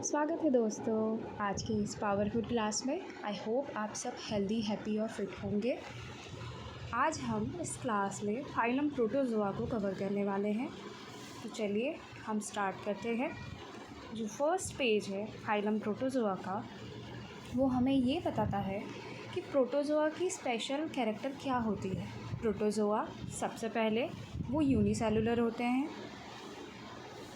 स्वागत है दोस्तों आज की इस पावरफुल क्लास में। आई होप आप सब हेल्दी, हैप्पी और फिट होंगे। आज हम इस क्लास में फाइलम प्रोटोजोआ को कवर करने वाले हैं। तो चलिए हम स्टार्ट करते हैं। जो फर्स्ट पेज है फाइलम प्रोटोजोआ का, वो हमें ये बताता है कि प्रोटोजोआ की स्पेशल कैरेक्टर क्या होती है। प्रोटोजोआ सबसे पहले वो यूनिसेलुलर होते हैं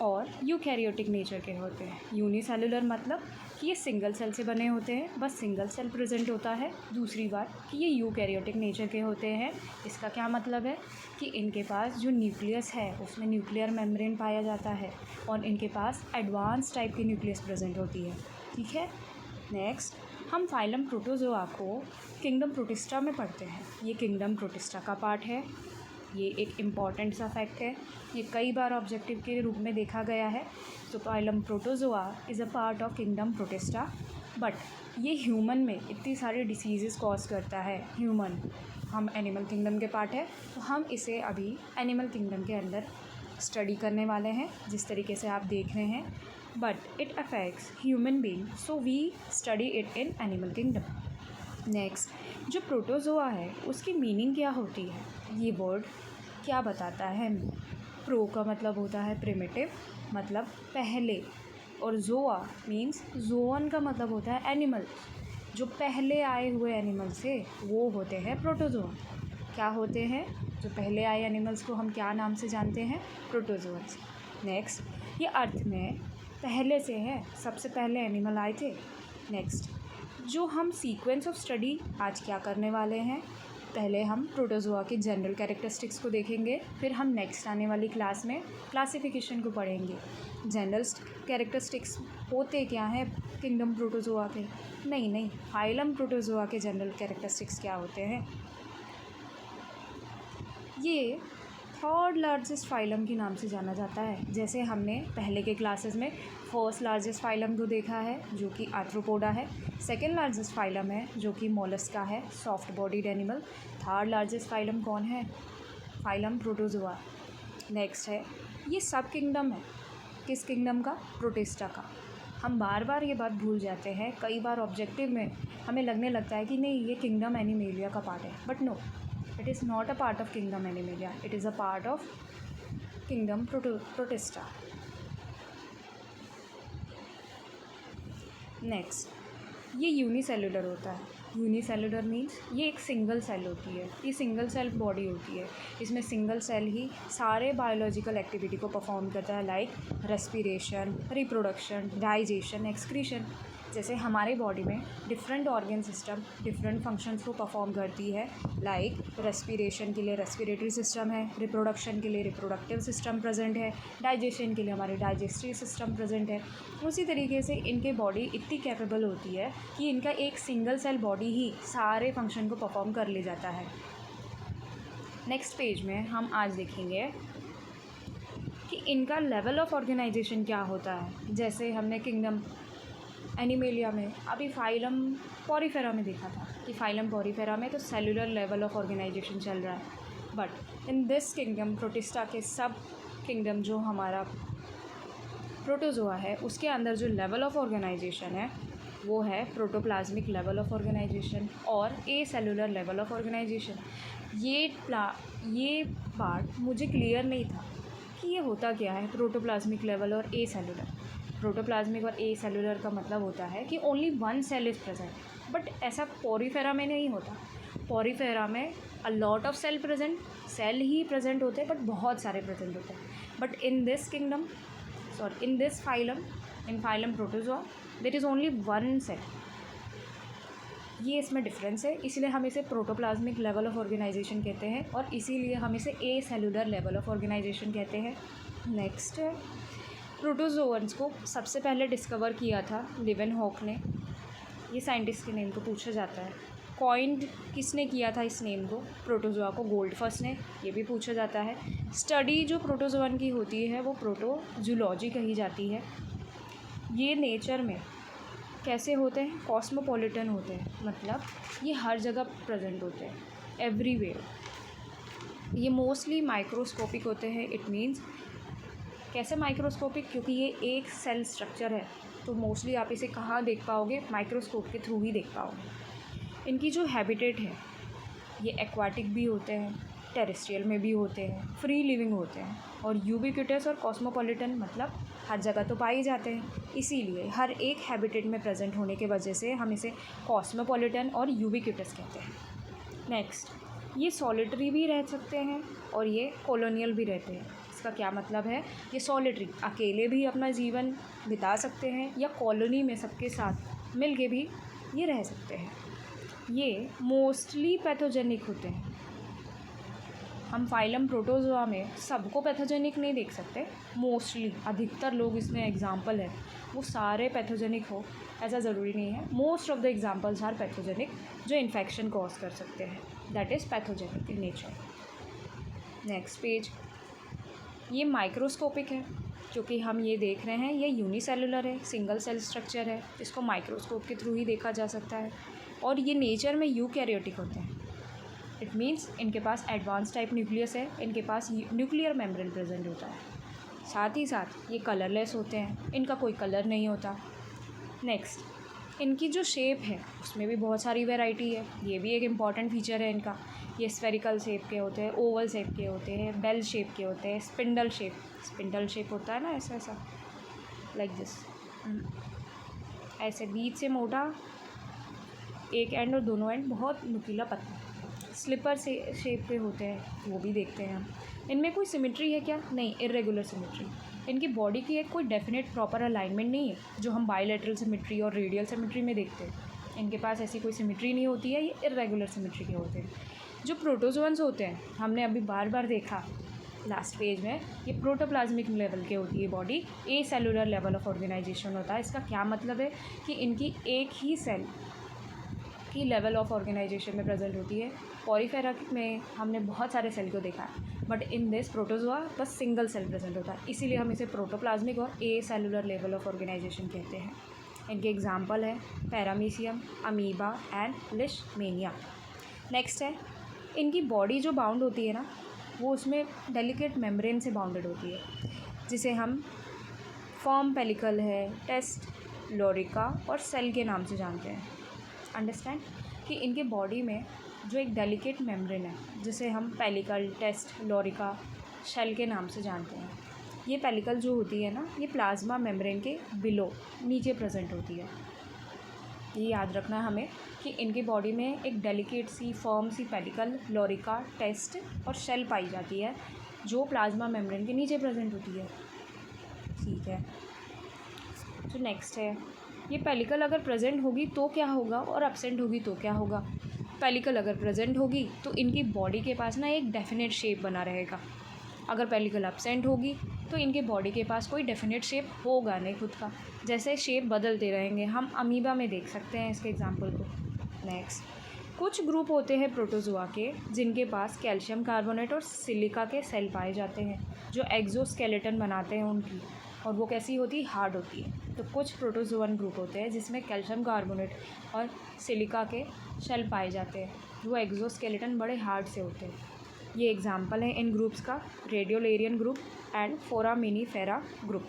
और यूकैरियोटिक नेचर के होते हैं। यूनिसेलुलर मतलब कि ये सिंगल सेल से बने होते हैं, बस सिंगल सेल प्रेजेंट होता है। दूसरी बात कि ये यूकैरियोटिक नेचर के होते हैं। इसका क्या मतलब है कि इनके पास जो न्यूक्लियस है उसमें न्यूक्लियर मेम्ब्रेन पाया जाता है और इनके पास एडवांस टाइप की न्यूक्लियस प्रेजेंट होती है। ठीक है। नेक्स्ट हम फाइलम प्रोटोजोआ को किंगडम प्रोटिस्टा में पढ़ते हैं। ये किंगडम प्रोटिस्टा का पार्ट है। ये एक इम्पॉर्टेंट सा फैक्ट है। ये कई बार ऑब्जेक्टिव के रूप में देखा गया है। तो phylum protozoa is a part of kingdom protista, but ये ह्यूमन में इतनी सारी डिसीज़ेस कॉज करता है। ह्यूमन, हम एनिमल किंगडम के पार्ट है, तो हम इसे अभी एनिमल किंगडम के अंदर स्टडी करने वाले हैं जिस तरीके से आप देख रहे हैं। But it affects human being, so we study it in animal kingdom. Next, जो प्रोटोजोआ है उसकी मीनिंग क्या होती है, ये वर्ड क्या बताता है हमें। प्रो का मतलब होता है प्रिमिटिव, मतलब पहले, और जोआ मीन्स जोअन का मतलब होता है एनिमल। जो पहले आए हुए एनिमल से वो होते हैं प्रोटोजोआ। क्या होते हैं जो पहले आए एनिमल्स को हम क्या नाम से जानते हैं? प्रोटोजोअन्स। नेक्स्ट, ये अर्थ में पहले से है, सबसे पहले एनिमल आए थे। नेक्स्ट, जो हम सीक्वेंस ऑफ स्टडी आज क्या करने वाले हैं, पहले हम प्रोटोजोआ के जनरल कैरेक्टरिस्टिक्स को देखेंगे, फिर हम नेक्स्ट आने वाली क्लास में क्लासिफिकेशन को पढ़ेंगे। जनरल कैरेक्टरिस्टिक्स होते क्या हैं किंगडम प्रोटोजोआ के? नहीं, फाइलम प्रोटोजोआ के जनरल कैरेक्टरिस्टिक्स क्या होते हैं? ये थर्ड लार्जेस्ट फाइलम के नाम से जाना जाता है। जैसे हमने पहले के क्लासेस में फर्स्ट लार्जेस्ट फाइलम को देखा है जो कि आर्थ्रोपोडा है। सेकेंड लार्जेस्ट फाइलम है जो कि मोलस्का है, soft bodied animal. Third largest phylum कौन है? Phylum protozoa. नेक्स्ट है, ये सब किंगडम है। किस किंगडम का? प्रोटिस्टा का। हम बार बार ये बात भूल जाते हैं। कई बार ऑब्जेक्टिव में हमें लगने लगता है कि नहीं, ये किंगडम एनिमेलिया का पार्ट है, but no, it is not a part of kingdom animalia, it is a part of kingdom protista. Next, ये यूनिसेलुलर होता है। यूनिसेलुलर मीन्स ये एक सिंगल सेल होती है, ये सिंगल सेल बॉडी होती है। इसमें सिंगल सेल ही सारे बायोलॉजिकल एक्टिविटी को परफॉर्म करता है, like respiration, reproduction, digestion, excretion. जैसे हमारे बॉडी में different organ system different functions को परफॉर्म करती है, लाइक रेस्पिरेशन के लिए रेस्पिरेटरी सिस्टम है, रिप्रोडक्शन के लिए रिप्रोडक्टिव सिस्टम प्रेजेंट है, डाइजेशन के लिए हमारे डाइजेस्टिव सिस्टम प्रेजेंट है। उसी तरीके से इनके बॉडी इतनी कैपेबल होती है कि इनका एक सिंगल सेल बॉडी ही सारे फंक्शन को परफॉर्म कर ले जाता है। नेक्स्ट पेज में हम आज देखेंगे कि इनका लेवल ऑफ ऑर्गेनाइजेशन क्या होता है। जैसे हमने किंगडम एनिमेलिया में, अभी फाइलम पॉरीफेरा में देखा था कि फाइलम पॉरीफेरा में तो सेलुलर लेवल ऑफ ऑर्गेनाइजेशन चल रहा है, but in this kingdom protista के सब किंगडम जो हमारा प्रोटोजोआ है उसके अंदर जो लेवल ऑफ ऑर्गेनाइजेशन है वो है प्रोटोप्लाज्मिक लेवल ऑफ ऑर्गेनाइजेशन और ए सेलुलर लेवल ऑफ ऑर्गेनाइजेशन। ये पार्ट मुझे क्लियर नहीं था कि ये होता क्या है प्रोटोप्लाज्मिक लेवल और ए सेलुलर। प्रोटोप्लाज्मिक और ए सेलुलर का मतलब होता है कि only one cell is present, but ऐसा पॉरीफेरा में नहीं होता। पॉरीफेरा में a lot of cell present, cell ही प्रेजेंट होते हैं बट बहुत सारे प्रेजेंट होते हैं। But in this kingdom, in this phylum, in phylum protozoa there is only one cell. ये इसमें डिफरेंस है, इसीलिए हम इसे प्रोटोप्लाज्मिक लेवल ऑफ ऑर्गेनाइजेशन कहते हैं और इसीलिए हम इसे ए सेलुलर लेवल ऑफ ऑर्गेनाइजेशन कहते हैं। नेक्स्ट, प्रोटोजोअन्स को सबसे पहले डिस्कवर किया था लिवेनहॉक ने। ये साइंटिस्ट के नेम को पूछा जाता है। कॉइंड किसने किया था इस नेम को? प्रोटोजोआ को गोल्डफस्ट ने, ये भी पूछा जाता है। स्टडी जो प्रोटोजोअन की होती है वो प्रोटोजूलॉजी कही जाती है। ये नेचर में कैसे होते हैं? कॉस्मोपॉलिटन होते हैं, मतलब ये हर जगह प्रेजेंट होते हैं, एवरीवेयर। ये मोस्टली माइक्रोस्कोपिक होते हैं। इट मीन्स कैसे माइक्रोस्कोपिक? क्योंकि ये एक सेल स्ट्रक्चर है तो मोस्टली आप इसे कहाँ देख पाओगे, माइक्रोस्कोप के थ्रू ही देख पाओगे। इनकी जो हैबिटेट है ये एक्वाटिक भी होते हैं, टेरेस्ट्रियल में भी होते हैं, फ्री लिविंग होते हैं, और यूबिक्यूटस और कॉस्मोपॉलिटन मतलब हर जगह तो पाए जाते हैं। इसीलिए हर एक हैबिटेट में प्रेजेंट होने की वजह से हम इसे कॉस्मोपॉलिटन और यूबिक्यूटस कहते हैं। नेक्स्ट, ये सॉलिटरी भी रह सकते हैं और ये कॉलोनियल भी रहते हैं। इसका क्या मतलब है, ये सॉलिटरी अकेले भी अपना जीवन बिता सकते हैं या कॉलोनी में सबके साथ मिल के भी ये रह सकते हैं। ये मोस्टली पैथोजेनिक होते हैं। हम फाइलम प्रोटोजोआ में सबको पैथोजेनिक नहीं देख सकते, मोस्टली अधिकतर लोग इसमें एग्जाम्पल है वो सारे पैथोजेनिक हो ऐसा ज़रूरी नहीं है। Most of the examples are pathogenic जो इन्फेक्शन कॉज कर सकते हैं, that is pathogenic in nature. Next page, ये माइक्रोस्कोपिक है क्योंकि हम ये देख रहे हैं ये यूनिसेलुलर है, सिंगल सेल स्ट्रक्चर है, इसको माइक्रोस्कोप के थ्रू ही देखा जा सकता है। और ये नेचर में यूकैरियोटिक होते हैं। इट मीन्स इनके पास एडवांस टाइप न्यूक्लियस है, इनके पास न्यूक्लियर मेम्ब्रेन प्रेजेंट होता है। साथ ही साथ ये कलरलेस होते हैं, इनका कोई कलर नहीं होता। नेक्स्ट, इनकी जो शेप है उसमें भी बहुत सारी वैरायटी है, ये भी एक इम्पॉर्टेंट फीचर है इनका। ये स्फेरिकल शेप के होते हैं, ओवल शेप के होते हैं, बेल शेप के होते हैं, स्पिंडल शेप होता है ना, ऐसा लाइक दिस, ऐसे बीच से मोटा एक एंड और दोनों एंड बहुत नुकीला पतला। स्लिपर से शेप के होते हैं, वो भी देखते हैं हम। इनमें कोई सिमेट्री है क्या, नहीं, इरेगुलर सिमेट्री। इनकी बॉडी की एक कोई डेफिनेट प्रॉपर अलाइनमेंट नहीं है जो हम बायलैटरल सिमेट्री और रेडियल सिमेट्री में देखते हैं। इनके पास ऐसी कोई सिमेट्री नहीं होती है, ये इरेगुलर सिमेट्री के होते हैं। जो प्रोटोजोअन्स होते हैं हमने अभी बार बार देखा लास्ट पेज में, ये प्रोटोप्लाज्मिक लेवल के होती है body, acellular level of organisation होता है। इसका क्या मतलब है कि इनकी एक ही सेल की लेवल ऑफ ऑर्गेनाइजेशन में प्रेजेंट होती है। पॉरीफेरा में हमने बहुत सारे सेल को देखा है, बट इन दिस प्रोटोजोआ बस सिंगल सेल प्रेजेंट होता है, इसीलिए हम इसे प्रोटोप्लाज्मिक और ए सेलुलर लेवल ऑफ ऑर्गेनाइजेशन कहते हैं। इनके एग्जाम्पल है पैरामीशियम, अमीबा एंड लिशमेनिया। नेक्स्ट है, इनकी बॉडी जो बाउंड होती है ना, वो उसमें डेलिकेट मेम्ब्रेन से बाउंडेड होती है, जिसे हम फॉर्म पेलिकल है, टेस्ट, लोरिका और सेल के नाम से जानते हैं। अंडरस्टैंड कि इनके बॉडी में जो एक डेलिकेट मेम्ब्रेन है जिसे हम पेलिकल, टेस्ट, लोरिका, शेल के नाम से जानते हैं। ये पेलिकल जो होती है ना, ये प्लाज्मा मेम्ब्रेन के बिलो नीचे प्रेजेंट होती है। ये याद रखना हमें कि इनके बॉडी में एक डेलिकेट सी firm C pellicle, lorica, test और शेल पाई जाती है जो प्लाज्मा मेम्ब्रेन के नीचे प्रेजेंट होती है। ठीक है, तो नेक्स्ट है, ये पेलिकल अगर प्रेजेंट होगी तो क्या होगा और एब्सेंट होगी तो क्या होगा। पेलिकल अगर प्रेजेंट होगी तो इनकी बॉडी के पास ना एक डेफिनेट शेप बना रहेगा। अगर पेलिकल एब्सेंट होगी तो इनके बॉडी के पास कोई डेफिनेट शेप होगा नहीं खुद का, जैसे शेप बदलते रहेंगे। हम अमीबा में देख सकते हैं इसके एग्जाम्पल को। नेक्स्ट, कुछ ग्रुप होते हैं प्रोटोजोआ के जिनके पास कैल्शियम कार्बोनेट और सिलिका के सेल पाए जाते हैं जो एक्सोस्केलेटन बनाते हैं उनकी, और वो कैसी होती है, हार्ड होती है। तो कुछ प्रोटोजोअन ग्रुप होते हैं जिसमें कैल्शियम कार्बोनेट और सिलिका के शेल पाए जाते हैं, वो एक्सोस्केलेटन बड़े हार्ड से होते हैं। ये एग्जाम्पल है इन ग्रुप्स का, रेडियोलेरियन ग्रुप एंड फोरामिनीफेरा ग्रुप।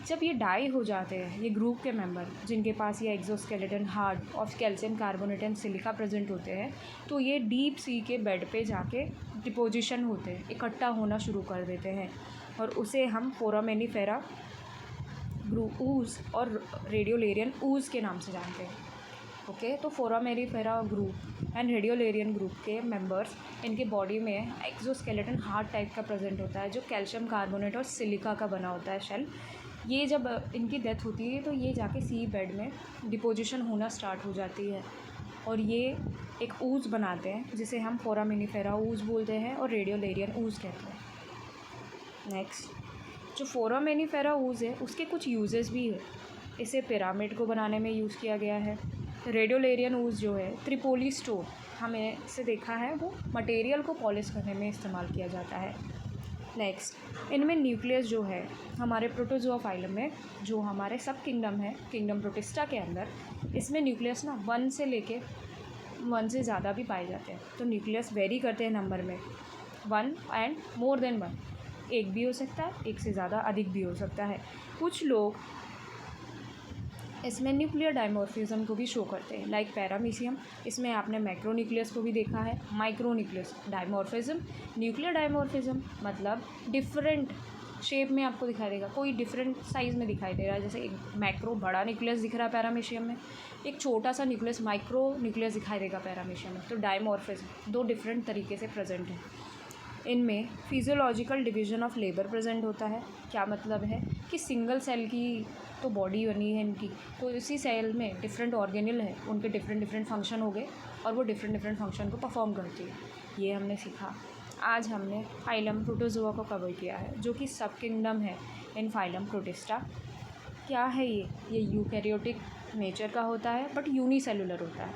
जब ये डाई हो जाते हैं ये ग्रुप के मेंबर जिनके पास ये एक्सोस्केलेटन हार्ड और calcium carbonate and silica present होते हैं, तो ये डीप सी के बेड पे जाके डिपोजिशन होते हैं, इकट्ठा होना शुरू कर देते हैं, और उसे हम फोरामिनीफेरा ग्रुप ऊज और रेडियोलेरियन ऊज के नाम से जानते हैं। ओके, तो फोरामिनीफेरा ग्रुप एंड रेडियोलेरियन ग्रुप के मेंबर्स, इनके बॉडी में एक्सोस्केलेटन हार्ड टाइप का प्रेजेंट होता है जो कैल्शियम कार्बोनेट और सिलिका का बना होता है शेल। ये जब इनकी डेथ होती है तो ये जाके सी बेड में डिपोजिशन होना स्टार्ट हो जाती है और ये एक ऊज बनाते हैं जिसे हम फोरामिनीफेरा ऊज बोलते हैं और रेडियोलेरियन ऊज कहते हैं। नेक्स्ट, जो फोरामिनीफेरा ऊज है उसके कुछ यूजेस भी है। इसे पिरामिड को बनाने में यूज़ किया गया है। रेडियोलेरियन ऊज जो है त्रिपोली स्टोन, हमें इसे देखा है, वो मटेरियल को पॉलिश करने में इस्तेमाल किया जाता है। नेक्स्ट, इनमें न्यूक्लियस जो है हमारे प्रोटोजोआ फाइलम में, जो हमारे सब किंगडम है, किंगडम प्रोटिस्टा के अंदर, इसमें न्यूक्लियस ना 1 से लेके 1 से ज़्यादा भी पाए जाते हैं। तो न्यूक्लियस वेरी करते हैं नंबर में, 1 एंड मोर देन 1, एक भी हो सकता है, एक से ज़्यादा अधिक भी हो सकता है। कुछ लोग इसमें न्यूक्लियर डायमॉर्फिज्म को भी शो करते हैं, लाइक पैरामीशियम। इसमें आपने मैक्रोन्यूक्लियस को भी देखा है, माइक्रोन्यूक्लियस डायमॉर्फिज्म। न्यूक्लियर डायमॉर्फिज्म मतलब डिफरेंट शेप में आपको दिखाई देगा, कोई डिफरेंट साइज़ में दिखाई दे रहा है। जैसे एक मैक्रो बड़ा न्यूक्लियस दिख रहा है पैरामीशियम में, एक छोटा सा न्यूक्लियस माइक्रो न्यूक्लियस दिखाई देगा पैरामीशियम में। तो डायमॉर्फिज्म दो डिफरेंट तरीके से प्रेजेंट है। इनमें physiological division of labour present होता है। क्या मतलब है कि सिंगल सेल की तो बॉडी बनी है इनकी, तो इसी सेल में डिफरेंट ऑर्गेनल है, उनके डिफरेंट डिफरेंट फंक्शन हो गए और वो डिफरेंट डिफरेंट फंक्शन को परफॉर्म करती है। ये हमने सीखा। आज हमने फाइलम प्रोटोजोआ को कवर किया है, जो कि सब किंगडम है इन फाइलम प्रोटिस्टा। क्या है ये यूकैरियोटिक नेचर का होता है बट यूनिसेलुलर होता है।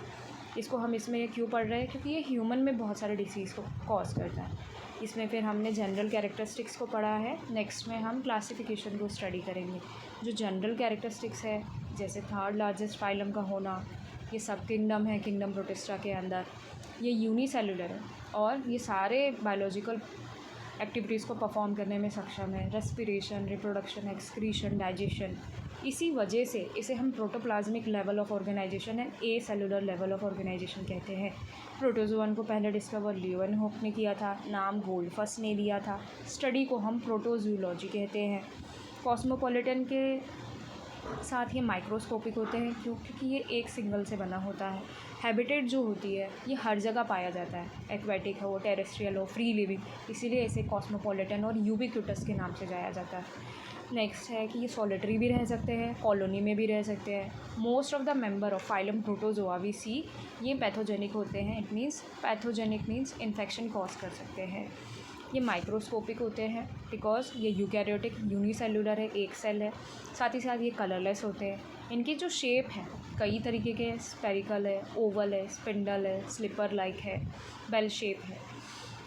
इसको हम इसमें क्यों पढ़ रहे हैं, क्योंकि ये ह्यूमन में बहुत सारे डिसीज़ को कॉज करता है। इसमें फिर हमने जनरल कैरेक्टरिस्टिक्स को पढ़ा है। नेक्स्ट में हम क्लासिफिकेशन को स्टडी करेंगे। जो जनरल कैरेक्टरिस्टिक्स है, जैसे थर्ड लार्जेस्ट फाइलम का होना, ये सब किंगडम है किंगडम प्रोटिस्टा के अंदर, ये यूनिसेलुलर है और ये सारे बायोलॉजिकल एक्टिविटीज़ को परफॉर्म करने में सक्षम है। Respiration, reproduction, excretion, digestion. इसी वजह से इसे हम प्रोटोप्लाज्मिक लेवल ऑफ ऑर्गेनाइजेशन है, ए सेलुलर लेवल ऑफ ऑर्गेनाइजेशन कहते हैं। प्रोटोजोअन को पहले डिस्कवर लीeuwenhoek ने किया था, नाम गोल्डफस ने दिया था। स्टडी को हम प्रोटोजूलॉजी कहते हैं। कॉस्मोपॉलिटन के साथ ये माइक्रोस्कोपिक होते हैं, क्योंकि ये एक सिंगल से बना होता है। हैबिटेट जो होती है ये हर जगह पाया जाता है, एक्वेटिक हो, टेरेस्ट्रियल हो, फ्री लिविंग, इसीलिए इसे कॉस्मोपॉलिटन और यूबिक्यूटस के नाम से जाना जाता है। नेक्स्ट है कि ये सॉलिटरी भी रह सकते हैं, कॉलोनी में भी रह सकते हैं। Most of the member of phylum protozoa we see ये पैथोजेनिक होते हैं। It means pathogenic means infection cause कर सकते हैं। ये माइक्रोस्कोपिक होते हैं बिकॉज ये यूकैरियोटिक यूनिसेलुलर है, एक सेल है। साथ ही साथ ये कलरलेस होते हैं। इनकी जो शेप है कई तरीके के, स्पेरिकल है, ओवल है, स्पिंडल है, स्लिपर लाइक है, बेल शेप है।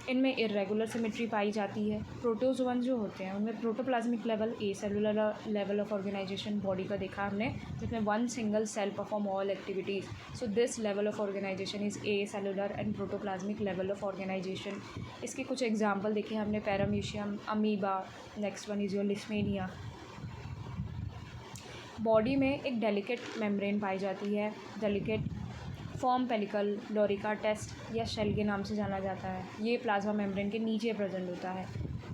इनमें इर्रेगुलर सिमेट्री पाई जाती है। प्रोटोजोअन जो होते हैं उनमें protoplasmic level, acellular level of organisation body का देखा हमने, जिसमें one single cell perform all activities. So this level of organisation is acellular and protoplasmic level of organisation. इसके कुछ एग्जाम्पल देखे हमने, paramecium, amoeba, next one is your Leishmania. Body में एक डेलिकेट मेम्ब्रेन पाई जाती है, डेलिकेट फॉर्म पेलिकल, डोरिका टेस्ट या शेल के नाम से जाना जाता है। ये प्लाज्मा मेम्ब्रेन के नीचे प्रेजेंट होता है।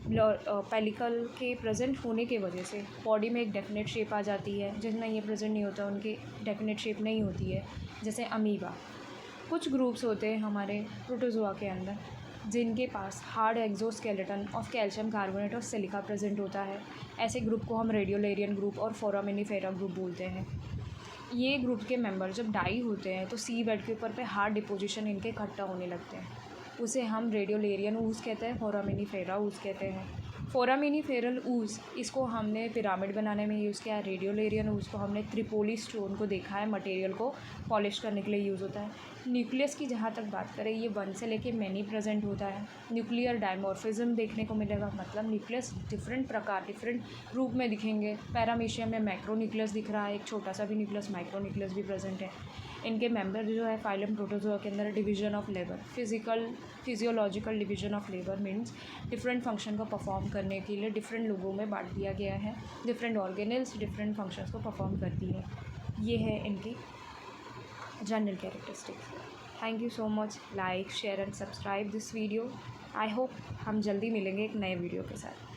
पेलिकल के प्रेजेंट होने के वजह से बॉडी में एक डेफिनेट शेप आ जाती है, जिसमें ये प्रेजेंट नहीं होता उनकी डेफिनेट शेप नहीं होती है, जैसे अमीबा। कुछ ग्रुप्स होते हैं हमारे प्रोटोजोआ के अंदर जिनके पास hard exoskeleton of calcium carbonate और सिलिका प्रेजेंट होता है। ऐसे ग्रुप को हम रेडियोलेरियन ग्रुप और फोरामिनीफेरा ग्रुप बोलते हैं। ये ग्रुप के मेंबर जब डाई होते हैं तो सी बेड के ऊपर पे हार्ड डिपोजिशन इनके इकट्ठा होने लगते हैं, उसे हम रेडियोलेरियन ऊज कहते हैं, फोरामिनीफेरा ऊज कहते हैं। फोरामिनीफेरल ऊज इसको हमने पिरामिड बनाने में यूज़ किया है। रेडियोलेरियन ऊज को हमने त्रिपोली स्टोन को देखा है, मटेरियल को पॉलिश करने के लिए यूज़ होता है। न्यूक्लियस की जहाँ तक बात करें, ये 1 से लेके मैनी प्रेजेंट होता है। न्यूक्लियर डायमॉर्फिज्म देखने को मिलेगा, मतलब न्यूक्लियस डिफरेंट प्रकार, डिफरेंट रूप में दिखेंगे। पैरामीशियम में मैक्रो न्यूक्लियस दिख रहा है, एक छोटा सा भी न्यूक्लियस, माइक्रो न्यूक्लियस भी प्रेजेंट है। इनके मेंबर जो है फाइलम प्रोटोजोआ के अंदर division of labour, physiological division of labour means different function को परफॉर्म करने के लिए डिफरेंट लोगों में बांट दिया गया है। डिफरेंट ऑर्गेनल्स डिफरेंट फंक्शंस को परफॉर्म करती है। ये है इनकी general characteristics. Thank you so much. Like, share and subscribe this video. I hope हम जल्दी मिलेंगे एक नए वीडियो के साथ।